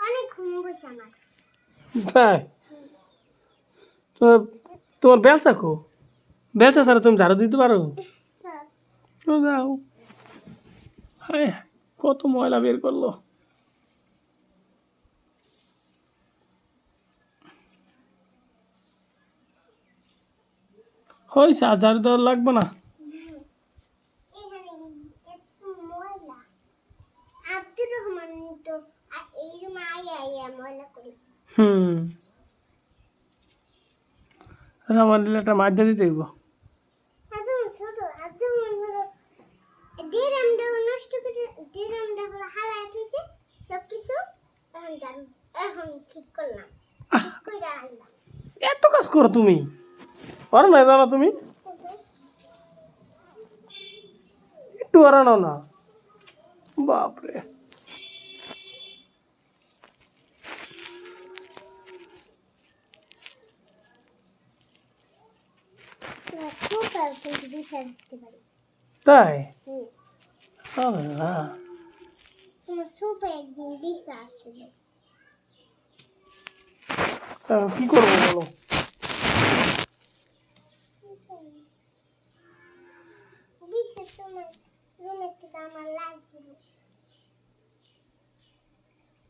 অনেক ঘুম বসে আমার। তাই তোমার তোমার বেলচা কো বেলচা ছাড়া তুমি ঝাড়ু দিতে পারো? ও যাও, হায় কত ময়লা বের করলো। হয়েছে, আর ঝাড়ু দেওয়ার লাগবে না। এখানে একটু ময়লা। আব্দুর রহমান তো এই রুমে আইয়া ময়লা করি। আমার দিলে একটা মাছ দিতে হইব। একদম ছোট আব্দুর রহমান হলো ডিরামটা নষ্ট করে ডিরামটা হলো হালায় থইছে সবকিছু। এখন ঠিক করলাম, ঠিক করে আনলাম। এত কাজ করো তুমি, পারো না জানো তুমি? একটু বাড়ানো না, বাপরে। সুপার কিন্তু বিচার দিতে পারি। তাই তোমার সুপার একদিন দিশা আসছিল। কি করবো বলো? দিশা তোমার রুমের থেকে আমার লাগছিল।